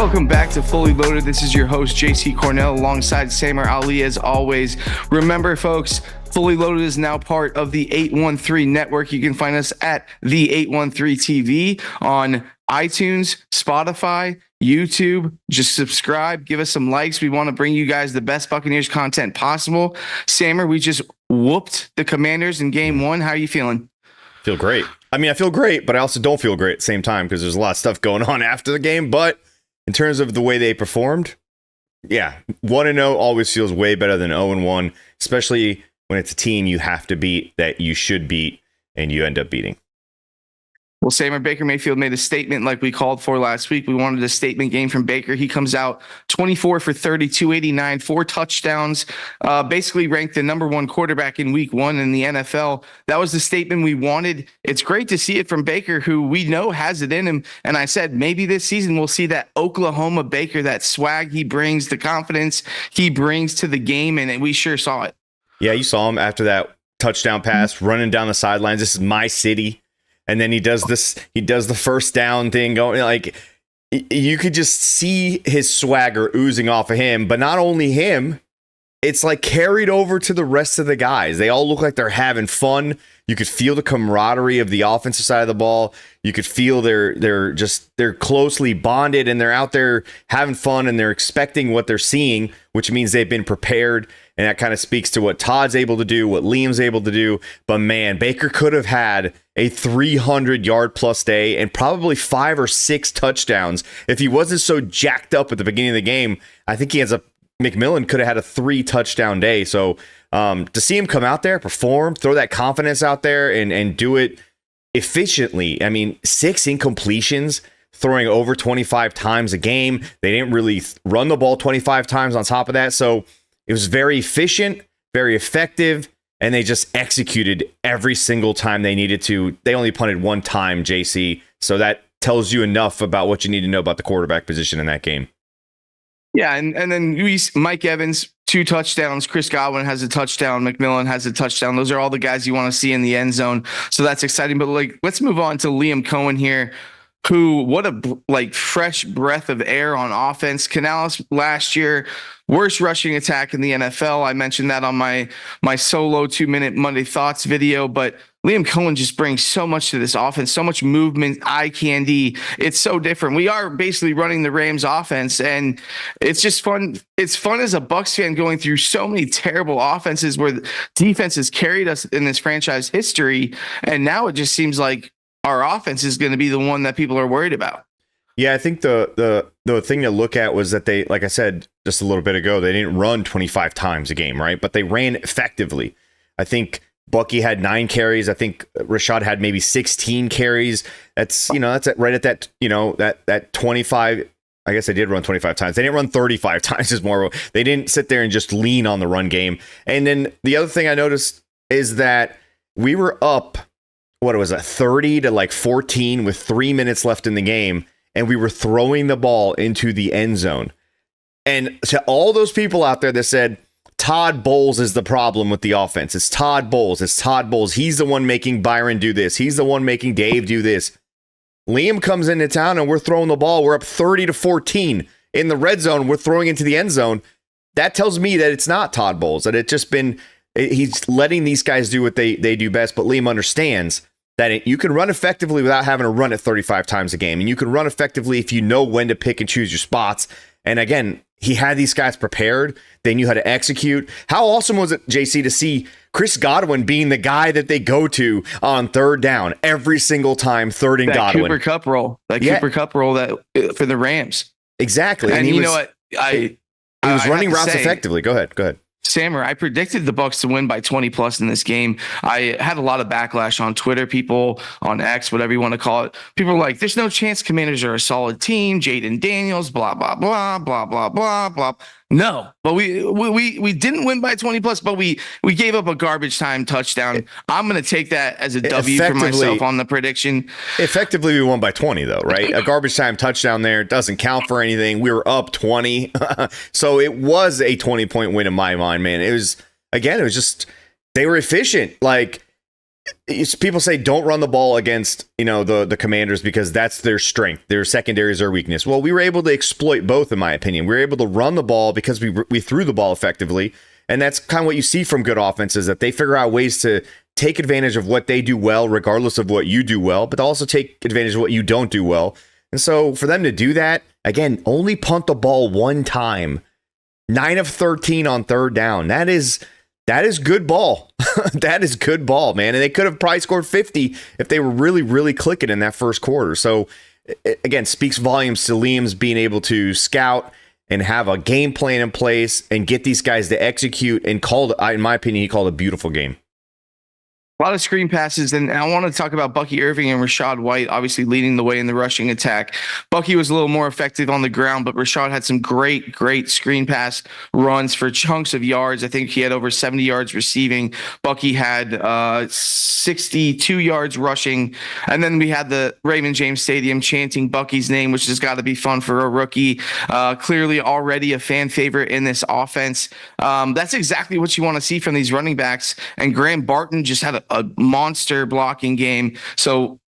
Welcome back to Fully Loaded. This is your host, JC Cornell, alongside Samer Ali, as always. Remember, folks, Fully Loaded is now part of the 813 network. You can find us at the 813 TV on iTunes, Spotify, YouTube. Just subscribe, give us some likes. We want to bring you guys the best Buccaneers content possible. Samer, we just whooped the Commanders in game one. How are you feeling? Feel great. I mean, I feel great, but I also don't feel great at the same time because there's a lot of stuff going on after the game. But in terms of the way they performed, yeah, 1-0 always feels way better than 0-1, especially when it's a team you have to beat, that you should beat, and you end up beating. Well, Samer, Baker Mayfield made a statement like we called for last week. We wanted a statement game from Baker. He comes out 24 for 30, 289, 4 touchdowns, basically ranked the number one quarterback in week one in the NFL. That was the statement we wanted. It's great to see it from Baker, who we know has it in him. And I said, maybe this season we'll see that Oklahoma Baker, that swag he brings, the confidence he brings to the game. And we sure saw it. Yeah, you saw him after that touchdown pass, running down the sidelines. This is my city. And then he does the first down thing going, like, you could just see his swagger oozing off of him. But not only him, it's like carried over to the rest of the guys. They all look like they're having fun. You could feel the camaraderie of the offensive side of the ball. You could feel they're closely bonded, and they're out there having fun, and they're expecting what they're seeing, which means they've been prepared. And that kind of speaks to what Todd's able to do, what Liam's able to do. But man, Baker could have had a 300-yard plus day and probably 5 or 6 touchdowns if he wasn't so jacked up at the beginning of the game. I think McMillan could have had a 3-touchdown day. So to see him come out there, perform, throw that confidence out there, and do it efficiently. I mean, 6 incompletions, throwing over 25 times a game. They didn't really run the ball 25 times on top of that. So it was very efficient, very effective, and they just executed every single time they needed to. They only punted 1 time, JC. So that tells you enough about what you need to know about the quarterback position in that game. Yeah, and then Mike Evans, 2 touchdowns. Chris Godwin has a touchdown. McMillan has a touchdown. Those are all the guys you want to see in the end zone. So that's exciting. But let's move on to Liam Cohen here, who, what a fresh breath of air on offense. Canales last year, worst rushing attack in the NFL. I mentioned that on my solo 2-minute Monday Thoughts video, but Liam Cohen just brings so much to this offense, so much movement, eye candy. It's so different. We are basically running the Rams offense, and it's just fun. It's fun as a Bucs fan going through so many terrible offenses where defense has carried us in this franchise history. And now it just seems like our offense is going to be the one that people are worried about. Yeah, I think the thing to look at was that they, like I said just a little bit ago, they didn't run 25 times a game, right? But they ran effectively. I think Bucky had 9 carries. I think Rashad had maybe 16 carries. That's right at that, that 25. I guess they did run 25 times. They didn't run 35 times as more. They didn't sit there and just lean on the run game. And then the other thing I noticed is that we were up, what was it, 30 to 14 with 3 minutes left in the game, and we were throwing the ball into the end zone. And to all those people out there that said, Todd Bowles is the problem with the offense. It's Todd Bowles. It's Todd Bowles. He's the one making Byron do this. He's the one making Dave do this. Liam comes into town and we're throwing the ball. We're up 30 to 14 in the red zone. We're throwing into the end zone. That tells me that it's not Todd Bowles, that it's just been, he's letting these guys do what they do best. But Liam understands that you can run effectively without having to run it 35 times a game. And you can run effectively if you know when to pick and choose your spots. And again, he had these guys prepared. They knew how to execute. How awesome was it, JC, to see Chris Godwin being the guy that they go to on 3rd down every single time, 3rd and Godwin. Cooper Kupp role. Cooper Kupp role that for the Rams. Exactly. And you know what? He was running routes effectively. Go ahead. Samer, I predicted the Bucs to win by 20 plus in this game. I had a lot of backlash on Twitter, people on X, whatever you want to call it. People were like, there's no chance Commanders are a solid team. Jaden Daniels, blah, blah, blah, blah, blah, blah, blah. No, but we didn't win by 20 plus, but we gave up a garbage time touchdown. I'm going to take that as a W for myself on the prediction. Effectively, we won by 20 though, right? A garbage time touchdown there doesn't count for anything. We were up 20. So it was a 20-point win in my mind, man. It was just, they were efficient. Like, people say don't run the ball against, the Commanders because that's their strength. Their secondary is their weakness. Well, we were able to exploit both, in my opinion. We were able to run the ball because we threw the ball effectively. And that's kind of what you see from good offenses, that they figure out ways to take advantage of what they do well, regardless of what you do well, but also take advantage of what you don't do well. And so for them to do that, again, only punt the ball one time, 9 of 13 on third down. That is good ball. That is good ball, man. And they could have probably scored 50 if they were really, really clicking in that first quarter. So again, speaks volumes to Liam's being able to scout and have a game plan in place and get these guys to execute, and in my opinion, he called a beautiful game. A lot of screen passes, and I want to talk about Bucky Irving and Rachaad White, obviously leading the way in the rushing attack. Bucky was a little more effective on the ground, but Rachaad had some great screen pass runs for chunks of yards. I think he had over 70 yards receiving. Bucky had 62 yards rushing. And then we had the Raymond James Stadium chanting Bucky's name, which has got to be fun for a rookie. Clearly already a fan favorite in this offense. That's exactly what you want to see from these running backs. And Graham Barton just had a monster blocking game. So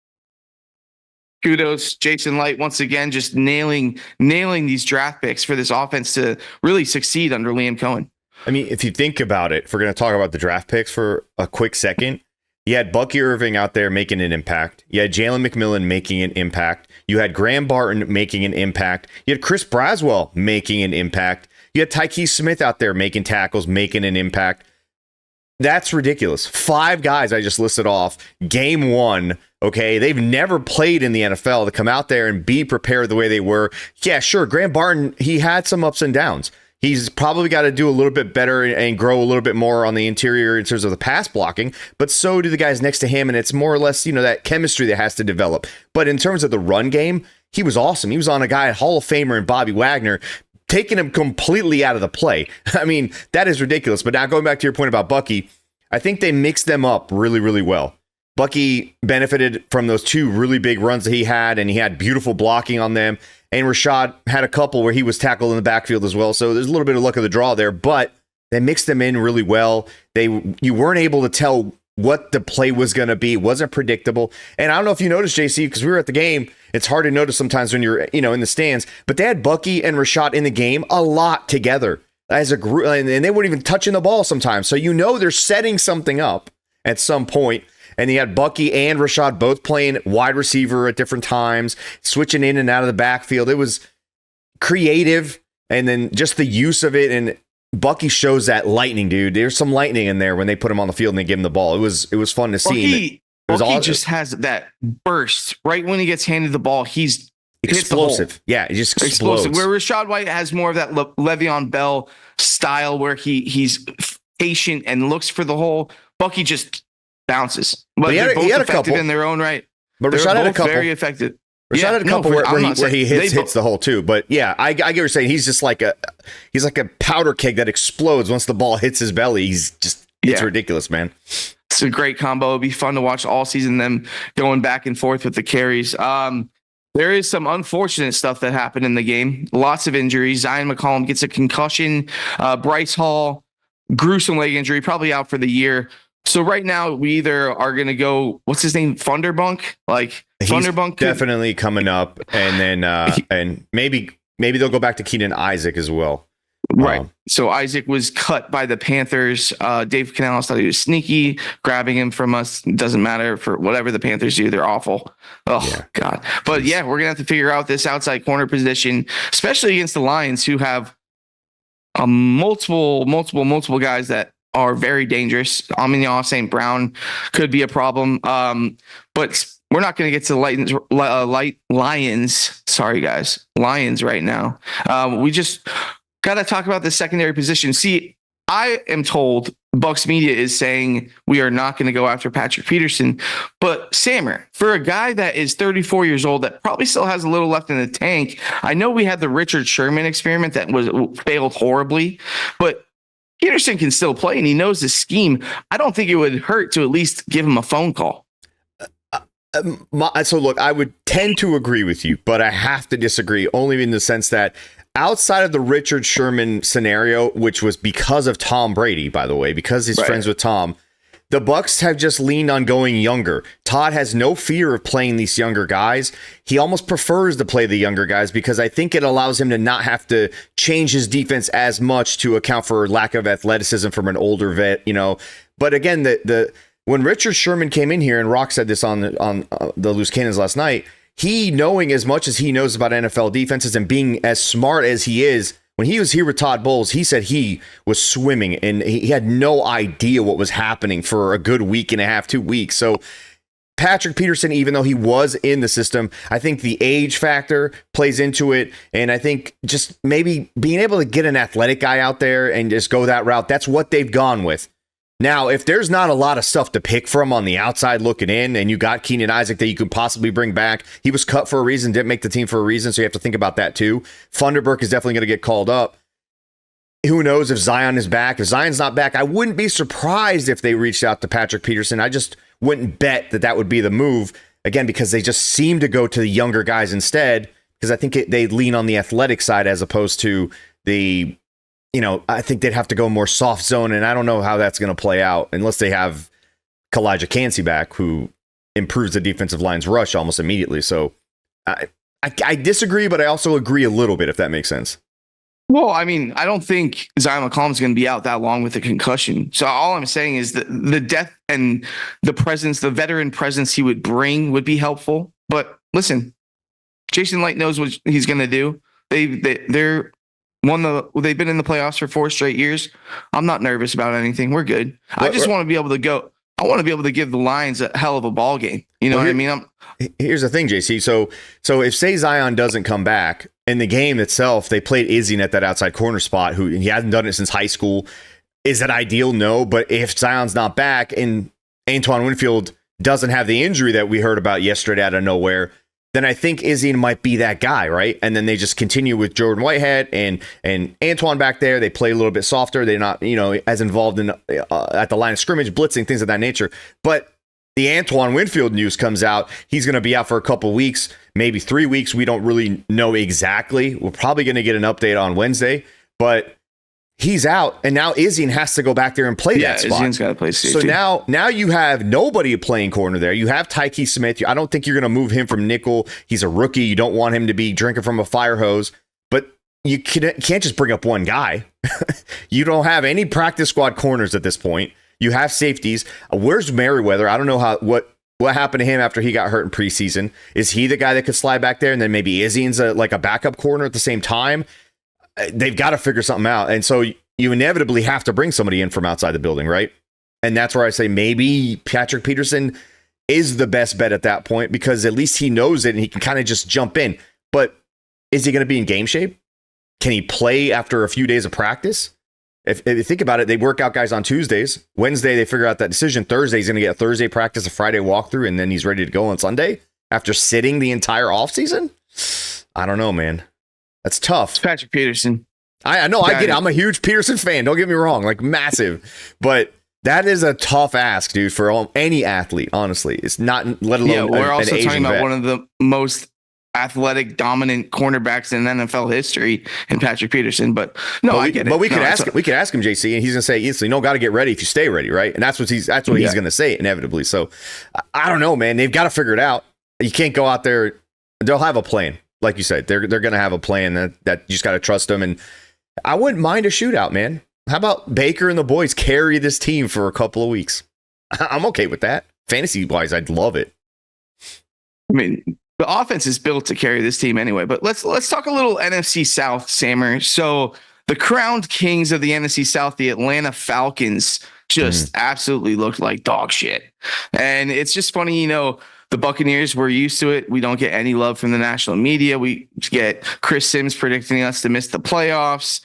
kudos, Jason Light, once again, just nailing these draft picks for this offense to really succeed under Liam Cohen. I mean, if you think about it, if we're going to talk about the draft picks for a quick second, you had Bucky Irving out there making an impact. You had Jalen McMillan making an impact. You had Graham Barton making an impact. You had Chris Braswell making an impact. You had Tyke Smith out there making tackles, making an impact. That's ridiculous. 5 guys I just listed off. Game 1. Okay, they've never played in the NFL to come out there and be prepared the way they were. Yeah, sure. Graham Barton, he had some ups and downs. He's probably got to do a little bit better and grow a little bit more on the interior in terms of the pass blocking, but so do the guys next to him, and it's more or less, that chemistry that has to develop. But in terms of the run game, he was awesome. He was on a guy, Hall of Famer and Bobby Wagner, taking him completely out of the play. I mean, that is ridiculous. But now going back to your point about Bucky, I think they mixed them up really, really well. Bucky benefited from those 2 really big runs that he had, and he had beautiful blocking on them. And Rachaad had a couple where he was tackled in the backfield as well. So there's a little bit of luck of the draw there, but they mixed them in really well. You weren't able to tell what the play was going to be. It wasn't predictable. And I don't know if you noticed, JC, because we were at the game. It's hard to notice sometimes when you're, in the stands. But they had Bucky and Rachaad in the game a lot together as a group, and they weren't even touching the ball sometimes. So they're setting something up at some point. And you had Bucky and Rachaad both playing wide receiver at different times, switching in and out of the backfield. It was creative, and then just the use of it. And Bucky shows that lightning, dude. There's some lightning in there when they put him on the field and they give him the ball. It was fun to see. Bucky just has that burst right when he gets handed the ball. He's explosive. Yeah, he just explodes. Where Rachaad White has more of that Le'Veon Bell style, where he's patient and looks for the hole. Bucky just bounces. But they're both effective in their own right. But Rachaad had a couple. Very effective. Rachaad had a couple where he hits the hole too. But yeah, I get what you're saying. He's just like a powder keg that explodes once the ball hits his belly. It's ridiculous, man. It's a great combo. It'd be fun to watch all season, them going back and forth with the carries. There is some unfortunate stuff that happened in the game. Lots of injuries. Zion McCollum gets a concussion. Bryce Hall, gruesome leg injury, probably out for the year. So right now we either are going to go, what's his name? Funderbunk? Funderbunk definitely coming up. And then, and maybe they'll go back to Keenan Isaac as well. Right. So Isaac was cut by the Panthers. Dave Canales thought he was sneaky, grabbing him from us. It doesn't matter for whatever the Panthers do. They're awful. Oh, yeah. God. But yeah, we're going to have to figure out this outside corner position, especially against the Lions, who have multiple guys that are very dangerous. Amon St. Brown could be a problem. But we're not going to get to the Lions. Sorry, guys. Lions right now. We just got to talk about the secondary position. See, I am told Bucs media is saying we are not going to go after Patrick Peterson. But Sammer, for a guy that is 34 years old, that probably still has a little left in the tank. I know we had the Richard Sherman experiment that failed horribly, but Peterson can still play and he knows the scheme. I don't think it would hurt to at least give him a phone call. So look, I would tend to agree with you, but I have to disagree only in the sense that outside of the Richard Sherman scenario, which was because of Tom Brady, by the way, because he's friends with Tom, The Bucs have just leaned on going younger. Todd has no fear of playing these younger guys. He almost prefers to play the younger guys because I think it allows him to not have to change his defense as much to account for lack of athleticism from an older vet, But again, when Richard Sherman came in here, and Rock said this on the Loose Cannons last night, he, knowing as much as he knows about NFL defenses and being as smart as he is, when he was here with Todd Bowles, he said he was swimming and he had no idea what was happening for a good week and a half, 2 weeks. So Patrick Peterson, even though he was in the system, I think the age factor plays into it. And I think just maybe being able to get an athletic guy out there and just go that route, that's what they've gone with. Now, if there's not a lot of stuff to pick from on the outside looking in, and you got Keenan Isaac that you could possibly bring back, he was cut for a reason, didn't make the team for a reason, so you have to think about that too. Funderburk is definitely going to get called up. Who knows if Zion is back? If Zion's not back, I wouldn't be surprised if they reached out to Patrick Peterson. I just wouldn't bet that would be the move, again, because they just seem to go to the younger guys instead, because I think they lean on the athletic side as opposed to the... I think they'd have to go more soft zone, and I don't know how that's going to play out unless they have Kalijah Cansey back, who improves the defensive line's rush almost immediately. So I disagree, but I also agree a little bit, if that makes sense. Well, I mean, I don't think Zion McCollum's going to be out that long with a concussion. So all I'm saying is that the depth and the presence, the veteran presence he would bring would be helpful. But listen, Jason Light knows what he's going to do. They've been in the playoffs for 4 straight years. I'm not nervous about anything. We're good. I just want to be able to go. I want to be able to give the Lions a hell of a ball game. You know what I mean? Here's the thing, JC. So if say Zion doesn't come back in the game itself, they played Izzy at that outside corner spot, who he hasn't done it since high school. Is that ideal? No. But if Zion's not back and Antoine Winfield doesn't have the injury that we heard about yesterday out of nowhere, then I think Izzy might be that guy, right? And then they just continue with Jordan Whitehead and Antoine back there. They play a little bit softer. They're not, as involved in at the line of scrimmage, blitzing, things of that nature. But the Antoine Winfield news comes out. He's going to be out for a couple weeks, maybe 3 weeks. We don't really know exactly. We're probably going to get an update on Wednesday, but he's out, and now Izzy has to go back there and play that spot. Izzy's got to play safety. So now you have nobody playing corner there. You have Tyke Smith. I don't think you're going to move him from nickel. He's a rookie. You don't want him to be drinking from a fire hose, but you can't just bring up one guy. You don't have any practice squad corners at this point. You have safeties. Where's Merriweather? I don't know what happened to him after he got hurt in preseason. Is he the guy that could slide back there? And then maybe Izzy's like a backup corner at the same time? They've got to figure something out. And so you inevitably have to bring somebody in from outside the building, right? And that's where I say maybe Patrick Peterson is the best bet at that point, because at least he knows it and he can kind of just jump in. But is he going to be in game shape? Can he play after a few days of practice? If you think about it, they work out guys on Tuesdays. Wednesday, they figure out that decision. Thursday, he's going to get a Thursday practice, a Friday walkthrough, and then he's ready to go on Sunday after sitting the entire offseason? I don't know, man. That's tough. It's Patrick Peterson. I know, I get it. I'm a huge Peterson fan. Don't get me wrong, like massive. But that is a tough ask, dude, for any athlete, honestly. It's not, let alone. Yeah, we're also an talking about vet. one of the most athletic, dominant cornerbacks in NFL history in Patrick Peterson. But I get it. But we could ask him, JC, and he's gonna say, you know, got to get ready if you stay ready, right? And that's what he's gonna say inevitably. So I don't know, man. They've got to figure it out. You can't go out there. They'll have a plan. Like you said, they're going to have a plan that you just got to trust them. And I wouldn't mind a shootout, man. How about Baker and the boys carry this team for a couple of weeks? I'm okay with that. Fantasy-wise, I'd love it. I mean, the offense is built to carry this team anyway. But let's talk a little NFC South, Sammer. So the crowned kings of the NFC South, the Atlanta Falcons, just absolutely looked like dog shit. And it's just funny, the Buccaneers, we're used to it. We don't get any love from the national media. We get Chris Sims predicting us to miss the playoffs.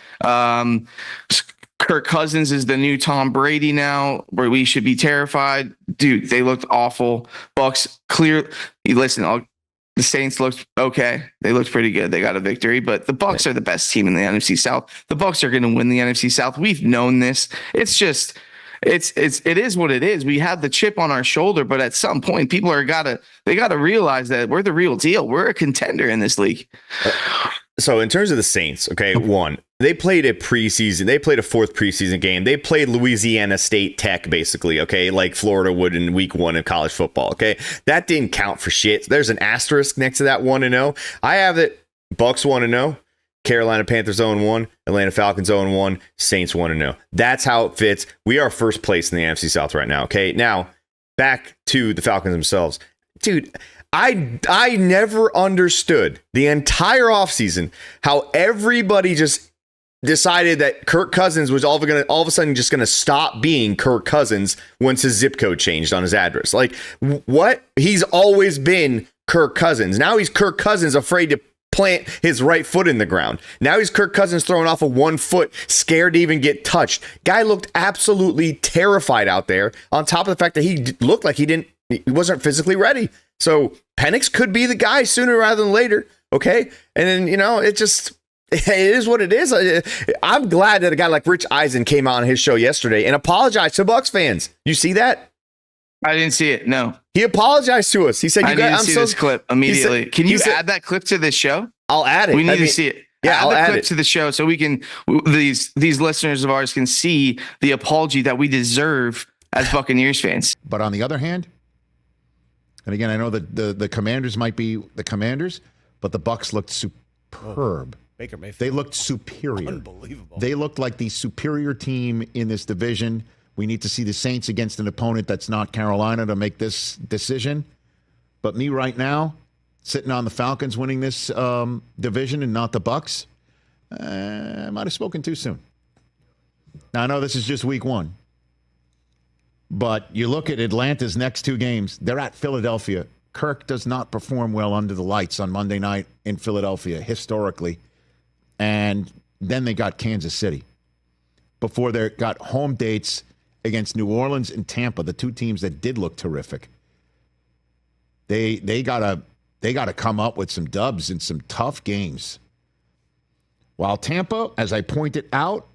Kirk Cousins is the new Tom Brady now, where we should be terrified. Dude, they looked awful. Bucs the Saints looked okay. They looked pretty good. They got a victory, but the Bucs are the best team in the NFC South. The Bucs are going to win the NFC South. We've known this. It's just... It is what it is. We have the chip on our shoulder, but at some point, people they got to realize that we're the real deal. We're a contender in this league. So in terms of the Saints, okay, they played a fourth preseason game. They played Louisiana State Tech, basically, okay, like Florida would in week 1 of college football, okay? That didn't count for shit. There's an asterisk next to that 1-0. I have it Bucs 1-0, Carolina Panthers 0-1, Atlanta Falcons 0-1, Saints 1-0. That's how it fits. We are first place in the NFC South right now, okay? Now, back to the Falcons themselves. Dude, I never understood the entire offseason how everybody just decided that Kirk Cousins was all of a sudden just going to stop being Kirk Cousins once his zip code changed on his address. Like, what? He's always been Kirk Cousins. Now he's Kirk Cousins afraid to plant his right foot in the ground. Now he's Kirk Cousins throwing off of 1 foot, scared to even get touched. Guy looked absolutely terrified out there, on top of the fact that he looked like he wasn't physically ready. So Penix could be the guy sooner rather than later, okay? And then, it is what it is. I'm glad that a guy like Rich Eisen came out on his show yesterday and apologized to Bucs fans. You see that? I didn't see it. No. He apologized to us. He said, "I need to see this clip immediately." Can you add that clip to this show? I'll add it. We need to see it. Yeah, I'll add the clip it to the show so we can these listeners of ours can see the apology that we deserve as Buccaneers fans. But on the other hand, and again, I know that the Commanders might be the Commanders, but the Bucs looked superb. Baker Mayfield. They looked superior. Unbelievable. They looked like the superior team in this division. We need to see the Saints against an opponent that's not Carolina to make this decision. But me right now, sitting on the Falcons winning this division and not the Bucs, I might have spoken too soon. Now, I know this is just week 1. But you look at Atlanta's next 2 games, they're at Philadelphia. Kirk does not perform well under the lights on Monday night in Philadelphia, historically. And then they got Kansas City before they got home dates against New Orleans and Tampa, the 2 teams that did look terrific. They gotta come up with some dubs in some tough games. While Tampa, as I pointed out,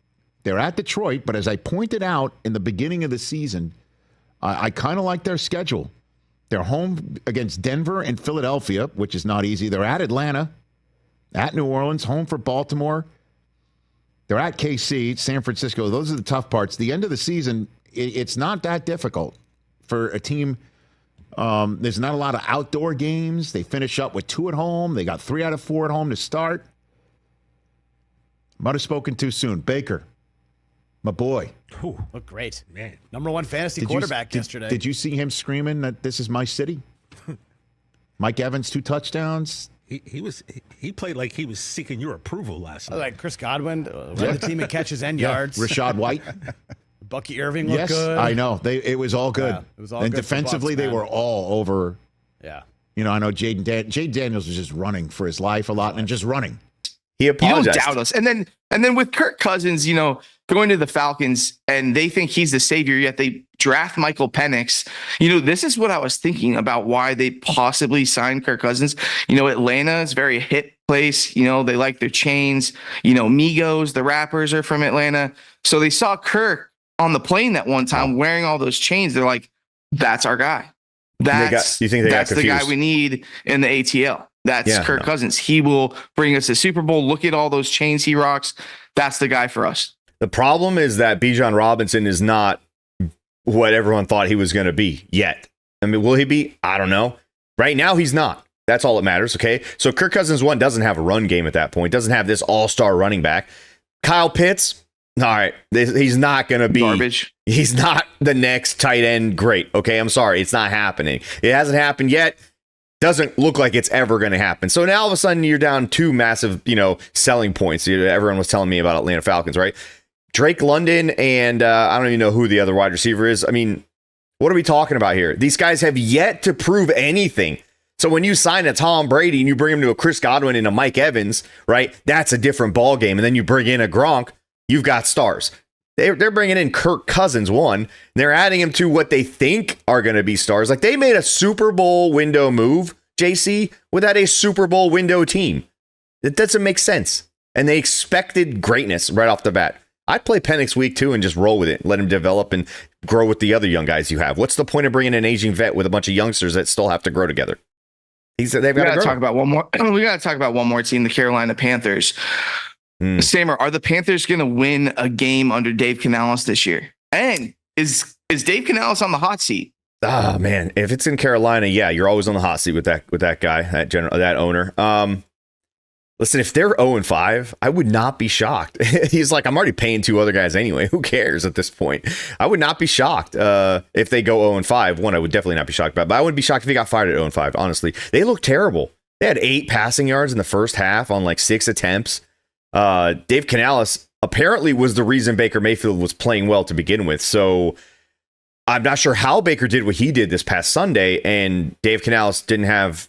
they're at Detroit, but as I pointed out in the beginning of the season, I kind of like their schedule. They're home against Denver and Philadelphia, which is not easy. They're at Atlanta, at New Orleans, home for Baltimore. They're at KC, San Francisco. Those are the tough parts. The end of the season, it's not that difficult for a team. There's not a lot of outdoor games. They finish up with 2 at home. They got 3 out of 4 at home to start. Might have spoken too soon. Baker, my boy. Ooh, looked great. Man. Number 1 fantasy quarterback yesterday. Did you see him screaming that this is my city? Mike Evans, 2 touchdowns. He played like he was seeking your approval last night. Like Chris Godwin, led the team in catches and yards. Rashad White. Bucky Irving looked good. I know. It was all good. Yeah, it was all and good defensively, for Bucs, they were all over. Yeah. I know Jade Daniels was just running for his life a lot and just running. He apologized. You don't doubt us. And then with Kirk Cousins, going to the Falcons, and they think he's the savior, yet they draft Michael Penix. This is what I was thinking about why they possibly signed Kirk Cousins. Atlanta is very hit place. They like their chains. Migos, the rappers, are from Atlanta. So they saw Kirk on the plane that one time wearing all those chains. They're like, that's our guy. That's the guy we need in the ATL. That's Kirk Cousins. He will bring us a Super Bowl. Look at all those chains he rocks. That's the guy for us. The problem is that Bijan Robinson is not what everyone thought he was going to be yet. I mean, will he be? I don't know. Right now, he's not. That's all that matters, okay? So Kirk Cousins, doesn't have a run game at that point. Doesn't have this all-star running back. Kyle Pitts, all right, he's not going to be garbage. He's not the next tight end great, okay? I'm sorry. It's not happening. It hasn't happened yet. Doesn't look like it's ever going to happen. So now all of a sudden you're down 2 massive, selling points. Everyone was telling me about Atlanta Falcons, right? Drake London and I don't even know who the other wide receiver is. I mean, what are we talking about here? These guys have yet to prove anything. So when you sign a Tom Brady and you bring him to a Chris Godwin and a Mike Evans, right? That's a different ball game. And then you bring in a Gronk, you've got stars. They're bringing in Kirk Cousins, and they're adding him to what they think are going to be stars. Like, they made a Super Bowl window move, JC, without a Super Bowl window team. It doesn't make sense. And they expected greatness right off the bat. I'd play Penix week 2 and just roll with it. Let him develop and grow with the other young guys you have. What's the point of bringing an aging vet with a bunch of youngsters that still have to grow together? They've got We to got to grow. talk about one more. We got to talk about one more team, the Carolina Panthers. Samer, are the Panthers going to win a game under Dave Canales this year? And is Dave Canales on the hot seat? Ah, man, if it's in Carolina, yeah, you're always on the hot seat with that guy, that owner. Listen, if they're 0-5, I would not be shocked. He's like, I'm already paying 2 other guys anyway. Who cares at this point? I would not be shocked if they go 0-5. One, I would definitely not be shocked about, but I wouldn't be shocked if he got fired at 0-5, honestly. They look terrible. They had 8 passing yards in the first half on like 6 attempts. Dave Canales apparently was the reason Baker Mayfield was playing well to begin with. So I'm not sure how Baker did what he did this past Sunday, and Dave Canales didn't have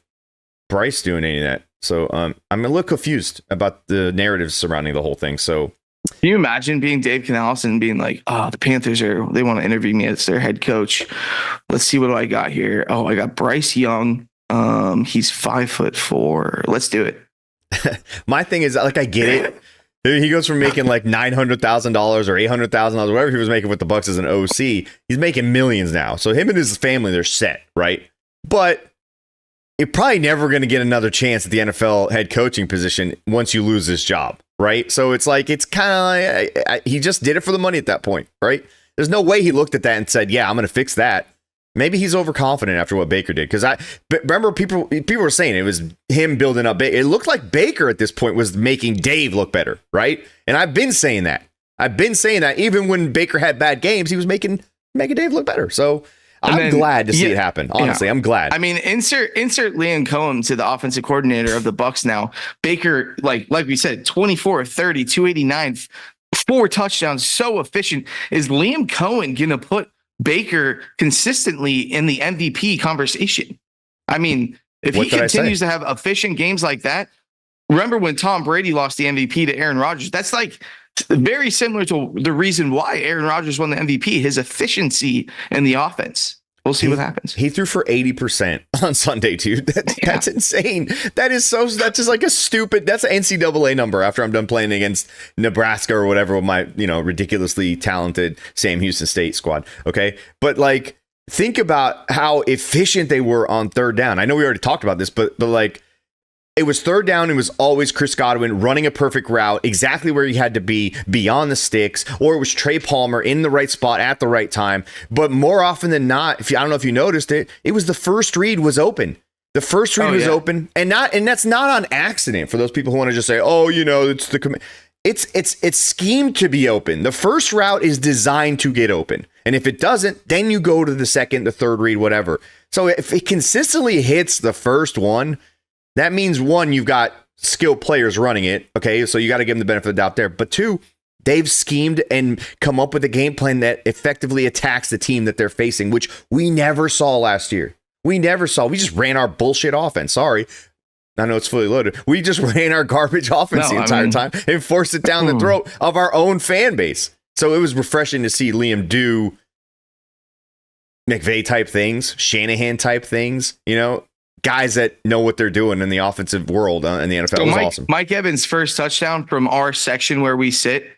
Bryce doing any of that. So I'm a little confused about the narratives surrounding the whole thing. So can you imagine being Dave Canales and being like, oh, the Panthers they want to interview me as their head coach. Let's see what do I got here. Oh, I got Bryce Young. He's 5'4". Let's do it. My thing is, like, I get it. He goes from making like $900,000 or $800,000, whatever he was making with the Bucs as an OC. He's making millions now. So him and his family, they're set, right? But you're probably never going to get another chance at the NFL head coaching position once you lose this job, right? So it's like, it's kind of like, he just did it for the money at that point, right? There's no way he looked at that and said, yeah, I'm going to fix that. Maybe he's overconfident after what Baker did. Because remember people were saying it was him building up. It looked like Baker at this point was making Dave look better, right? And I've been saying that. Even when Baker had bad games, he was making Dave look better. So I'm glad to see it happen. Honestly, yeah. I'm glad. I mean, insert Liam Cohen to the offensive coordinator of the Bucs now. Baker, like we said, 24, 30, 289, 4 touchdowns, so efficient. Is Liam Cohen going to put Baker consistently in the MVP conversation? I mean, if he continues to have efficient games like that, remember when Tom Brady lost the MVP to Aaron Rodgers? That's like very similar to the reason why Aaron Rodgers won the MVP, his efficiency in the offense. We'll see what happens. He threw for 80% on Sunday, dude. That's insane. That's just like a stupid, that's an NCAA number after I'm done playing against Nebraska or whatever with my, ridiculously talented Sam Houston State squad. Okay. But like, think about how efficient they were on third down. I know we already talked about this, but like, it was third down. It was always Chris Godwin running a perfect route exactly where he had to be beyond the sticks, or it was Trey Palmer in the right spot at the right time. But more often than not, I don't know if you noticed it, it was the first read was open. The first read was open, and that's not on accident for those people who want to just say, oh, it's the it's schemed to be open. The first route is designed to get open. And if it doesn't, then you go to the second, the third read, whatever. So if it consistently hits the first one, that means, one, you've got skilled players running it. Okay, so you got to give them the benefit of the doubt there. But 2, they've schemed and come up with a game plan that effectively attacks the team that they're facing, which we never saw last year. We just ran our bullshit offense. Sorry. I know it's fully loaded. We just ran our garbage offense the entire time and forced it down the throat of our own fan base. So it was refreshing to see Liam do McVay type things, Shanahan type things, guys that know what they're doing in the offensive world in the NFL. Was awesome. Mike Evans' first touchdown from our section where we sit,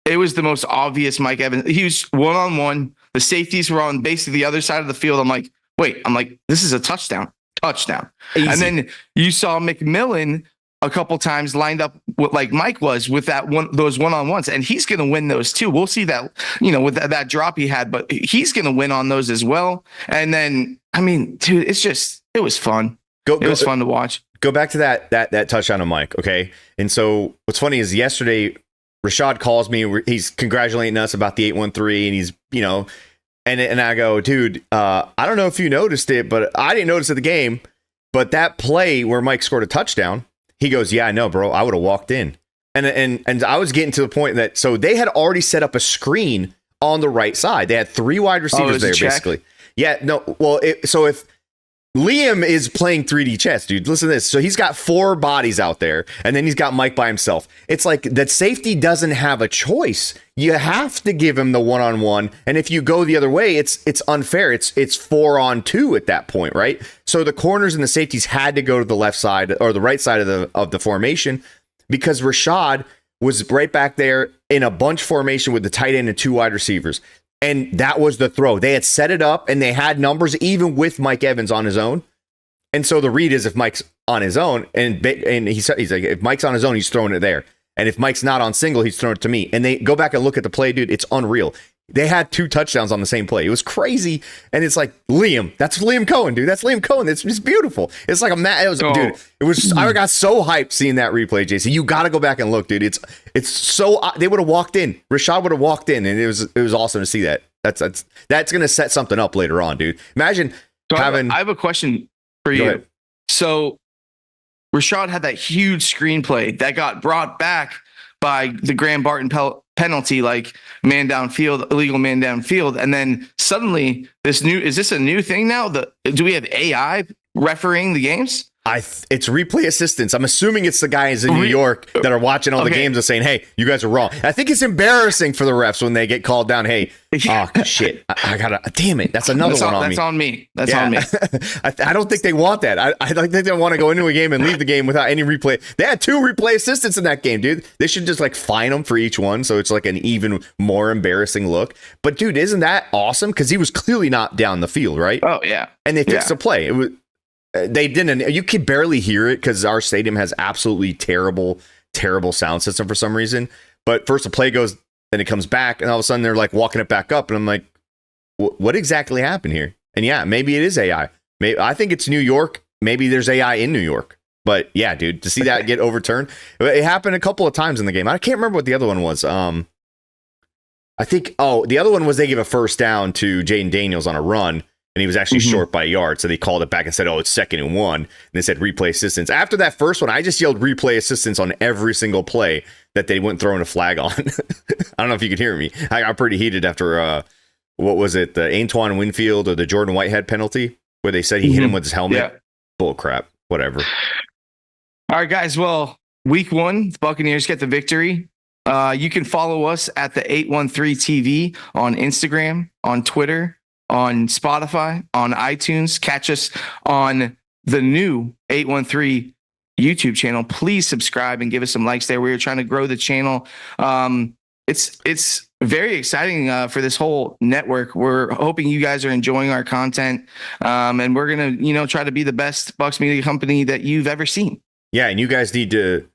it was the most obvious Mike Evans. He was one-on-one. The safeties were on basically the other side of the field. I'm like, this is a touchdown. Easy. And then you saw McMillan a couple times lined up like Mike was with those one-on-ones, and he's going to win those too. We'll see that, with that drop he had, but he's going to win on those as well. And then, I mean, dude, it was fun. It was fun to watch. Go back to that touchdown of Mike. Okay. And so what's funny is yesterday, Rashad calls me, he's congratulating us about the 813, and he's, and I go, dude, I don't know if you noticed it, but I didn't notice at the game, but that play where Mike scored a touchdown, he goes, yeah, I know, bro. I would have walked in. And I was getting to the point that, so they had already set up a screen on the right side. They had 3 wide receivers there, basically. Yeah, no. Well, so if Liam is playing 3D chess, dude, listen to this. So he's got 4 bodies out there, and then he's got Mike by himself. It's like that safety doesn't have a choice. You have to give him the one-on-one. And if you go the other way, it's unfair. It's 4-on-2 at that point, right? So the corners and the safeties had to go to the left side or the right side of the formation, because Rashad was right back there in a bunch formation with the tight end and 2 wide receivers. And that was the throw. They had set it up and they had numbers even with Mike Evans on his own. And so the read is if Mike's on his own, and he's like, if Mike's on his own, he's throwing it there. And if Mike's not on single, he's throwing it to me. And they go back and look at the play, dude. It's unreal. They had 2 touchdowns on the same play. It was crazy. And it's like, Liam, that's Liam Cohen, dude. That's Liam Cohen. It's just beautiful. It's like I got so hyped seeing that replay, JC. You got to go back and look, dude. It's so, they would have walked in. Rashad would have walked in, and it was awesome to see that. That's going to set something up later on, dude. Imagine having. I have a question for you. Ahead. So Rashad had that huge screenplay that got brought back by the Graham Barton penalty, like illegal man downfield. And then suddenly is this a new thing now? Do we have AI refereeing the games? It's replay assistants. I'm assuming it's the guys in New York that are watching all the games and saying, hey, you guys are wrong. I think it's embarrassing for the refs when they get called down. Hey, oh, shit. I gotta, damn it. That's another one on me. That's on me. That's on me. I don't think they want that. I don't think they want to go into a game and leave the game without any replay. They had 2 replay assistants in that game, dude. They should just like fine them for each one. So it's like an even more embarrassing look. But dude, isn't that awesome? Because he was clearly not down the field, right? Oh, yeah. And they fixed the play. It was. They didn't. You could barely hear it because our stadium has absolutely terrible sound system for some reason. But first the play goes, then it comes back, and all of a sudden they're like walking it back up, and I'm like, what exactly happened here? And yeah, maybe it is AI. I think it's New York. Maybe there's AI in New York. But yeah, dude, to see that get overturned, it happened a couple of times in the game. I can't remember what the other one was. I think the other one was they gave a first down to Jaden Daniels on a run. And he was actually short by a yard. So they called it back and said, it's 2nd and 1. And they said replay assistance. After that first one, I just yelled replay assistance on every single play that they went throwing a flag on. I don't know if you could hear me. I got pretty heated after, what was it? The Antoine Winfield or the Jordan Whitehead penalty where they said he hit him with his helmet. Yeah. Bull crap. Whatever. All right, guys. Well, week 1, the Buccaneers get the victory. You can follow us at the 813 TV on Instagram, on Twitter, on Spotify, on iTunes. Catch us on the new 813 YouTube channel. Please subscribe and give us some likes there. We're trying to grow the channel. It's very exciting for this whole network. We're hoping you guys are enjoying our content, and we're gonna try to be the best Bucs media company that you've ever seen. Yeah, and you guys need to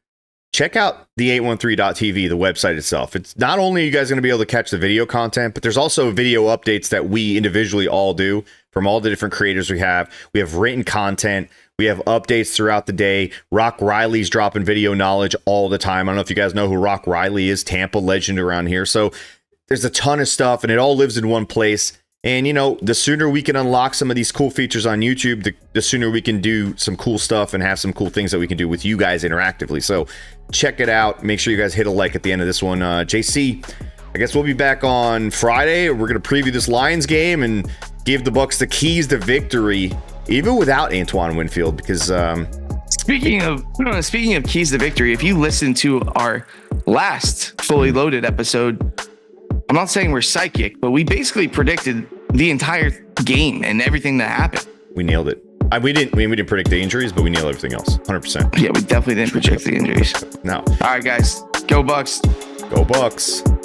check out the 813.tv, the website itself. It's not only are you guys going to be able to catch the video content, but there's also video updates that we individually all do from all the different creators we have. We have written content. We have updates throughout the day. Rock Riley's dropping video knowledge all the time. I don't know if you guys know who Rock Riley is, Tampa legend around here. So there's a ton of stuff, and it all lives in one place. And, the sooner we can unlock some of these cool features on YouTube, the sooner we can do some cool stuff and have some cool things that we can do with you guys interactively. So check it out. Make sure you guys hit a like at the end of this one. JC, I guess we'll be back on Friday. We're going to preview this Lions game and give the Bucs the keys to victory, even without Antoine Winfield, because speaking of keys to victory, if you listen to our last fully loaded episode, I'm not saying we're psychic, but we basically predicted the entire game and everything that happened. We nailed it. We didn't predict the injuries, but we nailed everything else. 100%. Yeah, we definitely didn't predict the injuries. No. All right, guys. Go Bucs. Go Bucs.